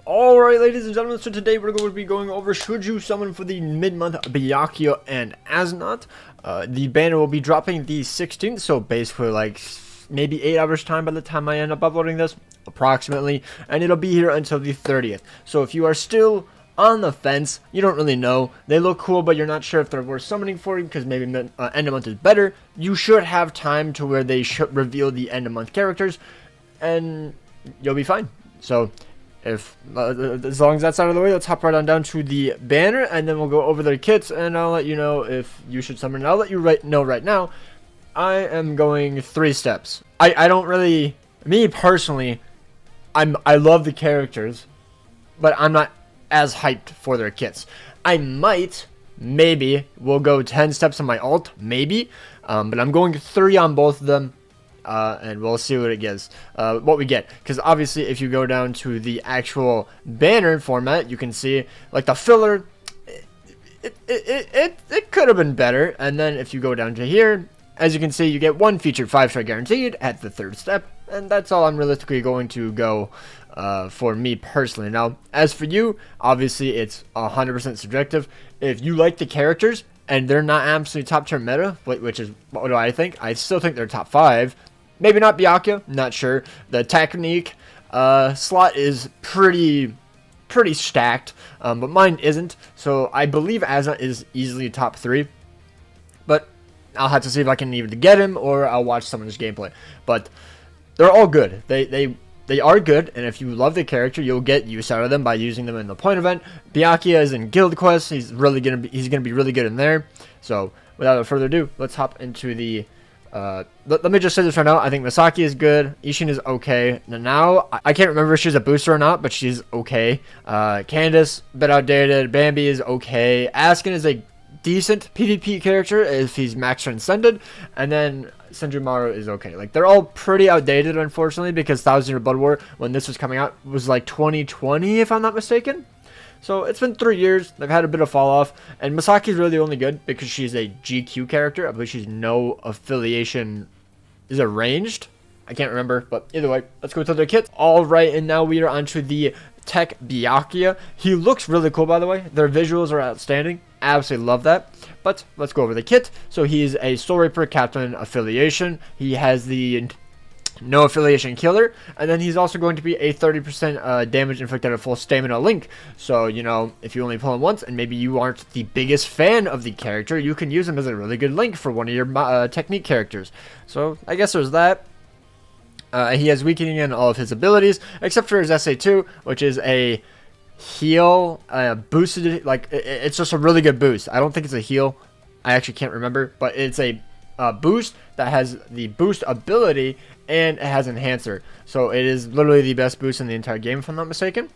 Alright, ladies and gentlemen, so today we're going to be going over should you summon for the mid-month Byakuya and Nodt. The banner will be dropping the 16th, so basically like maybe 8 hours time by the time I end up uploading this, approximately, and it'll be here until the 30th. So if you are still on the fence, you don't really know, they look cool but you're not sure if they're worth summoning for you because maybe end of month is better, you should have time to where they should reveal the end of month characters and you'll be fine. So if as long as that's out of the way, let's hop right on down to the banner and then we'll go over their kits and I'll let you know if you should summon. I'll let you know right now. I am going 3 steps. I don't really, me personally, I love the characters, but I'm not as hyped for their kits. I maybe will go 10 steps on my alt, maybe, but I'm going 3 on both of them. And we'll see what it gives, what we get, because obviously if you go down to the actual banner format, you can see like the filler, it could have been better. And then if you go down to here, as you can see, you get 1 featured 5-star guaranteed at the 3rd step, and that's all I'm realistically going to go for me personally. Now as for you, obviously it's 100% subjective. If you like the characters and they're not absolutely top tier meta, which is what do I think, I still think they're top 5. Maybe not Byakuya, not sure. The technique slot is pretty stacked, but mine isn't. So I believe Azna is easily top 3. But I'll have to see if I can even get him or I'll watch someone's gameplay. But they're all good. They are good, and if you love the character, you'll get use out of them by using them in the point event. Byakuya is in Guild Quest. He's gonna be really good in there. So without further ado, let's hop into the. Let me just say this right now. I think Misaki is good. Ishin is okay. Now I can't remember if she's a booster or not, but she's okay. Candace, a bit outdated. Bambi is okay. Askin is a decent PvP character if he's max transcended, and then Senjumaru is okay. Like, they're all pretty outdated, unfortunately, because 1000 Year Blood War, when this was coming out, was like 2020 if I'm not mistaken. So it's been 3 years. They've had a bit of fall off, and Misaki's really only good because she's a GQ character. I believe she's no affiliation is arranged. I can't remember, but either way, let's go to their kits. All right, and now we are onto the Tech Byakuya. He looks really cool, by the way. Their visuals are outstanding. Absolutely love that. But let's go over the kit. So he's a Soul Reaper Captain affiliation. He has the no affiliation killer, and then he's also going to be a 30% damage inflicted at full stamina link. So, you know, if you only pull him once and maybe you aren't the biggest fan of the character, you can use him as a really good link for one of your technique characters. So I guess there's that. He has weakening in all of his abilities except for his SA2, which is a heal, boosted, like it's just a really good boost. I don't think it's a heal, I actually can't remember, but it's a boost that has the boost ability and it has enhancer, so it is literally the best boost in the entire game if I'm not mistaken.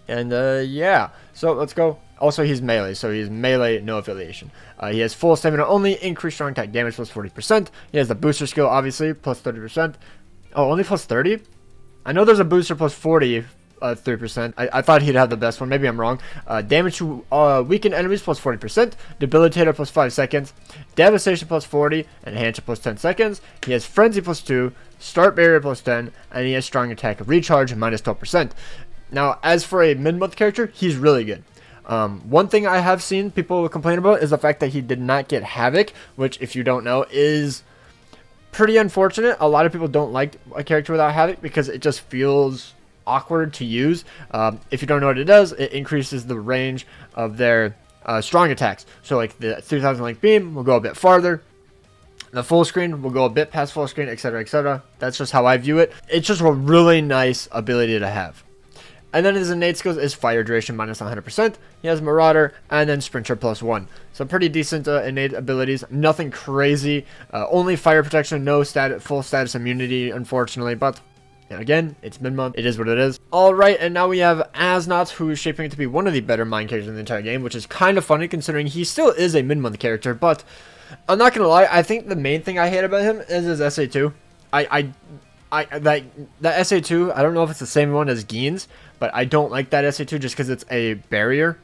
Yeah, so let's go. Also, he's melee, so he's melee, no affiliation. He has full stamina only, increased strong attack damage plus 40%. He has the booster skill, obviously, plus 30%. Oh, only plus 30? I know there's a booster plus 40, 3%. I thought he'd have the best one. Maybe I'm wrong. Damage to weakened enemies plus 40%. Debilitator plus 5 seconds. Devastation plus 40. Enhancer plus 10 seconds. He has Frenzy plus 2. Start Barrier plus 10. And he has Strong Attack Recharge minus 12%. Now, as for a mid-month character, he's really good. One thing I have seen people complain about is the fact that he did not get Havoc, which, if you don't know, is pretty unfortunate. A lot of people don't like a character without Havoc because it just feels awkward to use. If you don't know what it does, it increases the range of their strong attacks. So like the 3000 length beam will go a bit farther. The full screen will go a bit past full screen, etc., etc. That's just how I view it. It's just a really nice ability to have. And then his innate skills is Fire Duration minus 100%. He has Marauder and then Sprinter plus 1. So pretty decent innate abilities. Nothing crazy. Only fire protection, no full status immunity, unfortunately. But again, it's mid-month. It is what it is. Alright, and now we have Nodt, who is shaping to be one of the better mine characters in the entire game, which is kind of funny considering he still is a mid-month character. But I'm not going to lie, I think the main thing I hate about him is his SA2. That SA2, I don't know if it's the same one as Gein's, but I don't like that SA2 just because it's a barrier.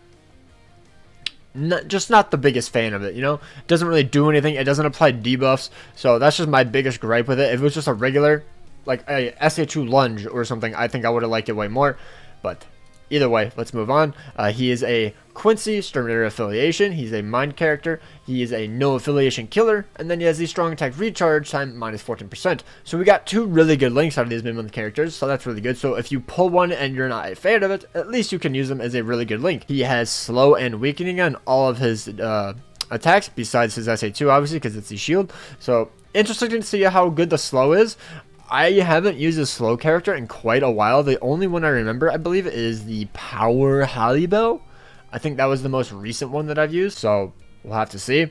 Just not the biggest fan of it, you know? It doesn't really do anything. It doesn't apply debuffs, so that's just my biggest gripe with it. If it was just a regular like a SA2 lunge or something, I think I would have liked it way more. But either way, let's move on. He is a Quincy Terminator affiliation. He's a mind character. He is a no affiliation killer. And then he has the strong attack recharge time minus 14%. So we got 2 really good links out of these mid-month characters. So that's really good. So if you pull one and you're not a fan of it, at least you can use them as a really good link. He has slow and weakening on all of his attacks besides his SA2, obviously, because it's the shield. So interesting to see how good the slow is. I haven't used a slow character in quite a while. The only one I remember, I believe, is the Power Halibel. I think that was the most recent one that I've used, so we'll have to see.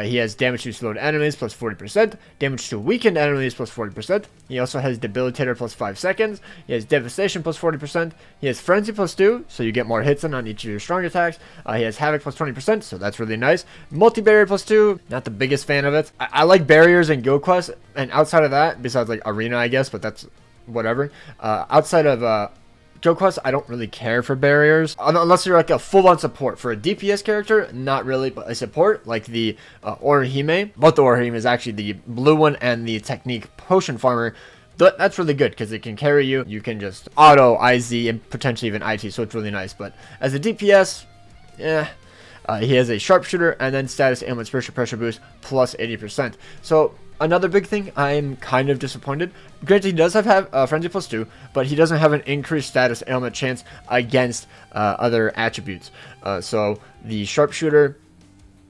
He has damage to slowed enemies plus 40%, damage to weakened enemies plus 40%. He also has Debilitator plus 5 seconds. He has Devastation plus 40%. He has Frenzy plus 2, so you get more hits on each of your strong attacks. He has Havoc plus 20%, so that's really nice. Multi-Barrier plus 2, not the biggest fan of it. I like barriers in Guild Quest, and outside of that, besides like Arena, I guess, but that's whatever. Outside of Guild Quest, I don't really care for barriers, unless you're like a full-on support. For a DPS character, not really, but a support, like the Orihime. Both the Orihime is actually the blue one and the Technique Potion Farmer. That's really good, because it can carry you. You can just auto, IZ, and potentially even IT, so it's really nice. But as a DPS, he has a Sharpshooter, and then Status Ailment Spiritual Pressure Boost, plus 80%. So another big thing, I'm kind of disappointed. Granted, he does have Frenzy plus 2, but he doesn't have an increased status ailment chance against other attributes. So the Sharpshooter,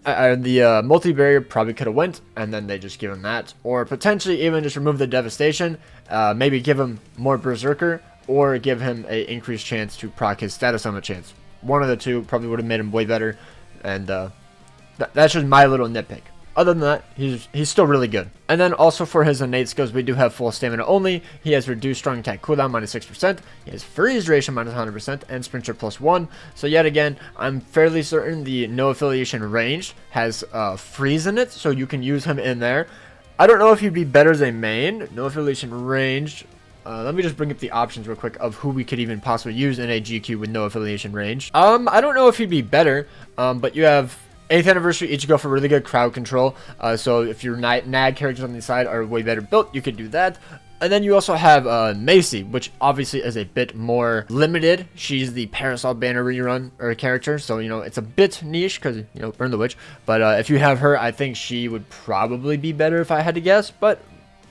the multi-barrier probably could have went, and then they just give him that. Or potentially even just remove the Devastation, maybe give him more Berserker, or give him an increased chance to proc his status ailment chance. One of the two probably would have made him way better, and that's just my little nitpick. Other than that, he's still really good. And then also for his innate skills, we do have full stamina only. He has reduced strong attack cooldown minus 6%. He has freeze duration minus 100% and sprinter plus 1. So yet again, I'm fairly certain the no affiliation range has freeze in it, so you can use him in there. I don't know if he'd be better as a main. No affiliation range. Let me just bring up the options real quick of who we could even possibly use in a GQ with no affiliation range. I don't know if he'd be better, but you have 8th Anniversary Ichigo for really good crowd control. So if your nag characters on the side are way better built, you could do that. And then you also have Macy, which obviously is a bit more limited. She's the Parasol Banner rerun or character, so you know it's a bit niche because you know Burn the Witch. But if you have her, I think she would probably be better if I had to guess. But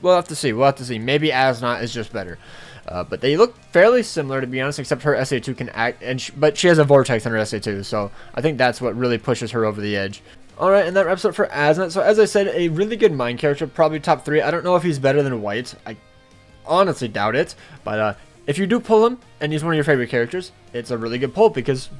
we'll have to see. We'll have to see. Maybe Asnot is just better. But they look fairly similar, to be honest, except her SA2 can act, but she has a Vortex on her SA2, so I think that's what really pushes her over the edge. Alright, and that wraps up for Asnot. So as I said, a really good mind character, probably top 3. I don't know if he's better than White. I honestly doubt it, but if you do pull him, and he's one of your favorite characters, it's a really good pull, because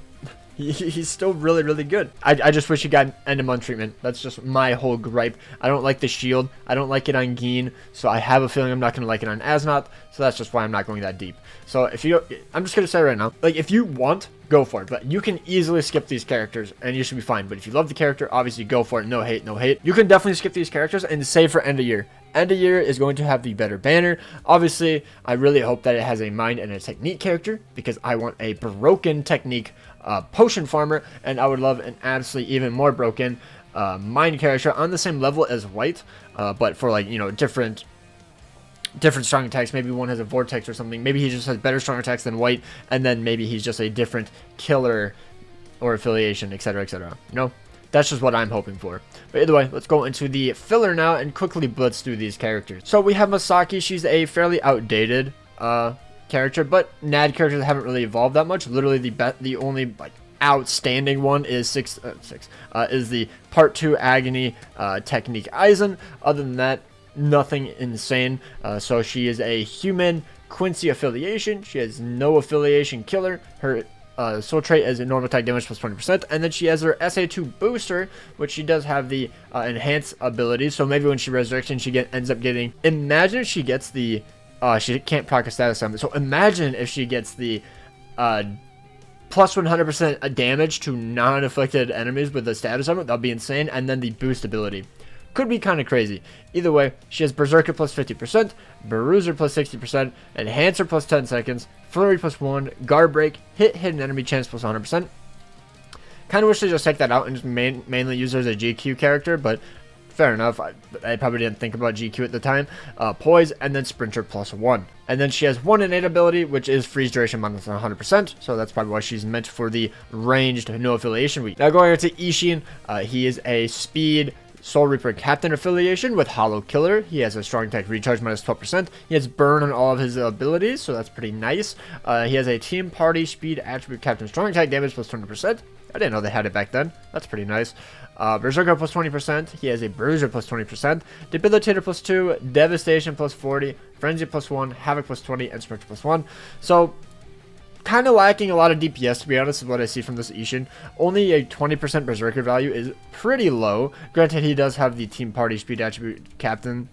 he's still really, really good. I just wish he got Endemon treatment. That's just my whole gripe. I don't like the shield. I don't like it on Geen, so I have a feeling I'm not going to like it on Asnot, so that's just why I'm not going that deep. So if you, I'm just going to say right now, like if you want, go for it. But you can easily skip these characters, and you should be fine. But if you love the character, obviously go for it. No hate, no hate. You can definitely skip these characters and save for end of year. End of year is going to have the better banner. Obviously, I really hope that it has a mind and a technique character, because I want a broken technique potion farmer, and I would love an absolutely even more broken mind character on the same level as White, but for like, you know, different strong attacks. Maybe one has a Vortex or something. Maybe he just has better strong attacks than White, and then maybe he's just a different killer or affiliation, etc., etc. You know, that's just what I'm hoping for. But either way, let's go into the filler now and quickly blitz through these characters. So we have Masaki. She's a fairly outdated character, but NAD characters haven't really evolved that much. Literally the only like outstanding one is is the Part 2 Agony Technique Aizen. Other than that, nothing insane. So she is a human Quincy affiliation. She has no affiliation killer. Her soul trait is a normal attack damage plus 20%, and then she has her SA2 booster, which she does have the enhance ability. So maybe when she resurrects, she ends up getting, imagine if she gets the she can't proc a status summon. So imagine if she gets the plus 100% damage to non-afflicted enemies with the status summon. That'd be insane. And then the boost ability could be kind of crazy. Either way, she has Berserker plus 50%, Bruiser plus 60%, Enhancer plus 10 seconds, Flurry plus 1, Guard Break, hit hidden enemy chance plus 100%. Kind of wish they just take that out and just mainly use her as a GQ character, but fair enough. I probably didn't think about GQ at the time. Poise, and then Sprinter +1. And then she has one innate ability, which is freeze duration minus 100%. So that's probably why she's meant for the ranged no affiliation week. Now going on to Ishin, he is a speed Soul Reaper Captain affiliation with Hollow Killer. He has a strong attack recharge minus 12%. He has burn on all of his abilities, so that's pretty nice. He has a team party speed attribute Captain strong attack damage plus 20%. I didn't know they had it back then. That's pretty nice. Berserker plus 20%. He has a Bruiser plus 20%. Debilitator plus 2. Devastation plus 40. Frenzy plus 1. Havoc plus 20. And Spectre plus 1. So, kind of lacking a lot of DPS, to be honest, is what I see from this Ishin. Only a 20% Berserker value is pretty low. Granted, he does have the team party speed attribute Captain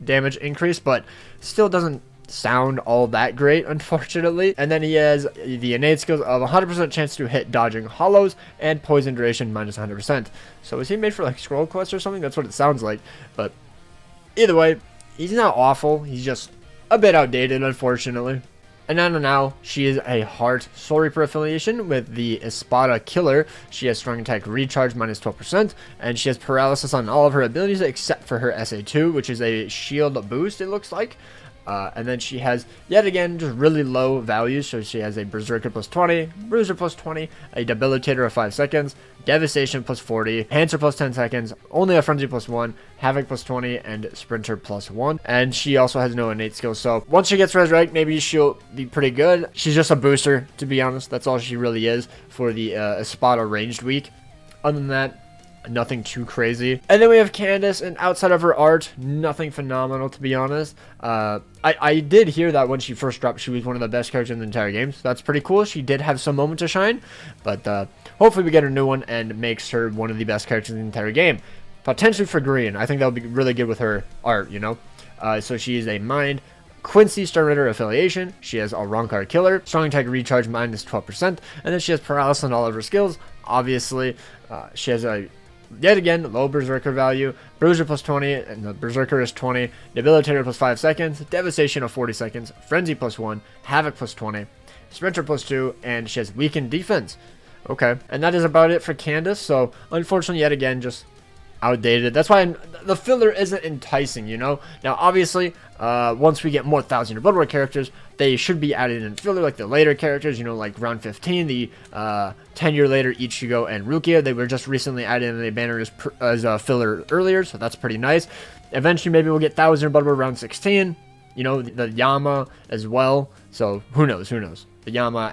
damage increase, but still doesn't sound all that great, unfortunately. And then he has the innate skills of 100% chance to hit dodging hollows and poison duration minus 100%. So is he made for like scroll quests or something? That's what it sounds like. But either way, he's not awful. He's just a bit outdated, unfortunately. And now she is a Heart Soul Reaper affiliation with the Espada Killer. She has strong attack recharge minus 12%, and she has paralysis on all of her abilities except for her SA2, which is a shield boost, it looks like. And then she has, yet again, just really low values. So she has a Berserker plus 20, Bruiser plus 20, a Debilitator of 5 seconds, Devastation plus 40, Answer plus 10 seconds, only a Frenzy plus 1, Havoc plus 20, and Sprinter plus 1. And she also has no innate skills. So once she gets Resurrect, maybe she'll be pretty good. She's just a booster, to be honest. That's all she really is for the Espada ranged week. Other than that, nothing too crazy. And then we have Candace, and outside of her art, nothing phenomenal, to be honest. I did hear that when she first dropped, she was one of the best characters in the entire game, so that's pretty cool. She did have some moments to shine, but hopefully we get a new one and makes her one of the best characters in the entire game. Potentially for green. I think that would be really good with her art, you know? So she is a Mind Quincy Starter affiliation. She has a Ronkar Killer, strong attack recharge minus 12%, and then she has paralysis on all of her skills. Obviously, she has a yet again low Berserker value, Bruiser plus 20, and the Berserker is 20, Debilitator plus 5 seconds, Devastation of 40 seconds, Frenzy plus 1, Havoc plus 20, Sprinter plus 2, and she has weakened defense. Okay, and that is about it for Candace. So unfortunately, yet again, just outdated. That's why the filler isn't enticing, you know. Now obviously, once we get more 1000 Blood War characters, they should be added in filler, like the later characters, you know, like round 15, the 10-year later Ichigo and Rukia. They were just recently added in the banner as filler earlier, so that's pretty nice. Eventually maybe we'll get 1000 Blood War round 16, you know, the Yama as well. So who knows, the Yama,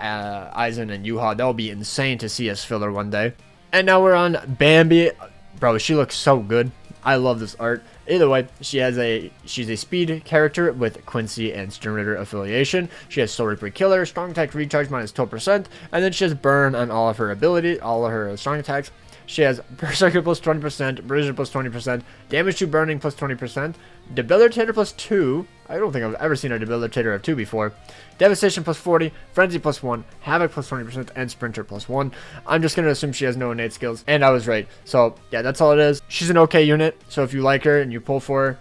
Aizen, and Yuha, that'll be insane to see as filler one day. And now we're on Bambi. Bro, she looks so good. I love this art. Either way, she's a speed character with Quincy and Sternritter affiliation. She has Soul Reaper Killer, strong attack recharge minus 12%, and then she has burn on all of her abilities, all of her strong attacks. She has Berserker plus 20%, Bruiser plus 20%, damage to burning plus 20%, Debilitator plus 2. I don't think I've ever seen a Debilitator of 2 before. Devastation plus 40, Frenzy plus 1, Havoc plus 20%, and Sprinter plus 1. I'm just going to assume she has no innate skills, and I was right. So, yeah, that's all it is. She's an okay unit, so if you like her and you pull for her,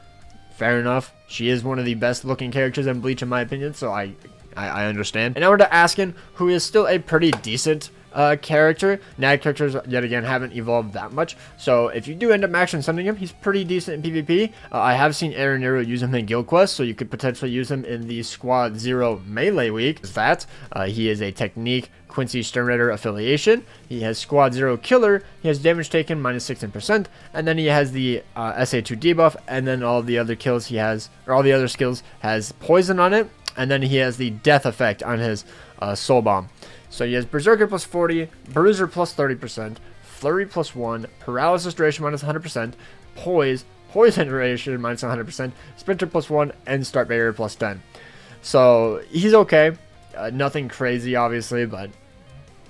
fair enough. She is one of the best looking characters in Bleach in my opinion, so I understand. And now we're to Askin, who is still a pretty decent character. Nag characters, yet again, haven't evolved that much, so if you do end up maxing sending him, he's pretty decent in PvP. I have seen Eren Nero use him in Guild Quest, so you could potentially use him in the Squad 0 melee week. He is a Technique Quincy Sternritter affiliation. He has Squad 0 Killer. He has damage taken minus 16%, and then he has the SA2 debuff, and then all the other kills he has, or all the other skills, has poison on it, and then he has the death effect on his soul bomb. So he has Berserker plus 40, Bruiser plus 30%, Flurry plus 1, Paralysis duration minus 100%, Poison duration minus 100%, Sprinter plus 1, and Start Barrier plus 10. So he's okay. Nothing crazy, obviously, but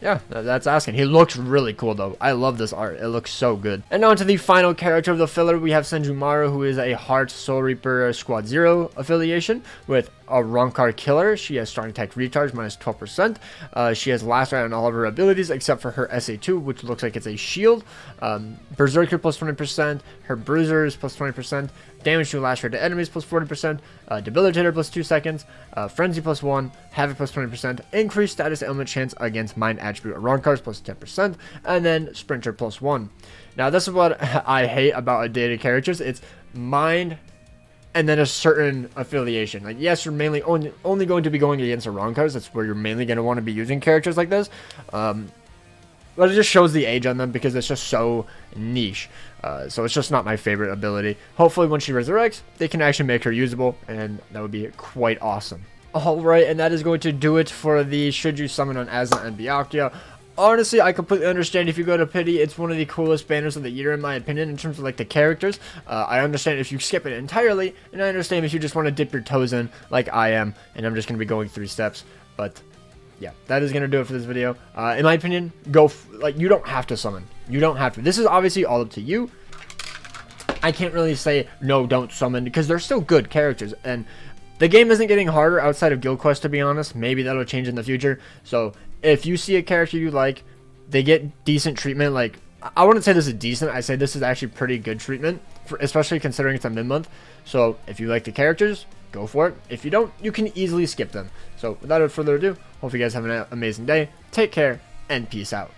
yeah, that's Askin. He looks really cool, though. I love this art. It looks so good. And on to the final character of the filler, we have Senjumaru, who is a Heart Soul Reaper Squad 0 affiliation with a Rankar Killer. She has strong attack recharge, minus 12%. She has last ride on all of her abilities except for her SA2, which looks like it's a shield. Berserker plus 20%. Her Bruiser is plus 20%. Damage to last ride to enemies plus 40%. Debilitator plus 2 seconds. Frenzy plus 1. Havoc plus 20%. Increased status ailment chance against Mind Attribute Rankars plus 10%. And then Sprinter plus 1. Now, this is what I hate about updated characters. It's Mind and then a certain affiliation. Like, yes, you're mainly only going to be going against the Rankars. That's where you're mainly going to want to be using characters like this. But it just shows the age on them because it's just so niche. So it's just not my favorite ability. Hopefully when she resurrects, they can actually make her usable, and that would be quite awesome. Alright, and that is going to do it for the Should You Summon on Aslan and Byakuya. Honestly, I completely understand if you go to Pity. It's one of the coolest banners of the year, in my opinion, in terms of like the characters. I understand if you skip it entirely, and I understand if you just want to dip your toes in, like I am, and I'm just going to be going 3 steps. But yeah, that is going to do it for this video. In my opinion, you don't have to summon. You don't have to. This is obviously all up to you. I can't really say no, don't summon, because they're still good characters, and the game isn't getting harder outside of Guild Quest, to be honest. Maybe that'll change in the future. So if you see a character you like, they get decent treatment. Like, I wouldn't say this is decent. I say this is actually pretty good treatment, especially considering it's a mid-month. So if you like the characters, go for it. If you don't, you can easily skip them. So without further ado, hope you guys have an amazing day. Take care, and peace out.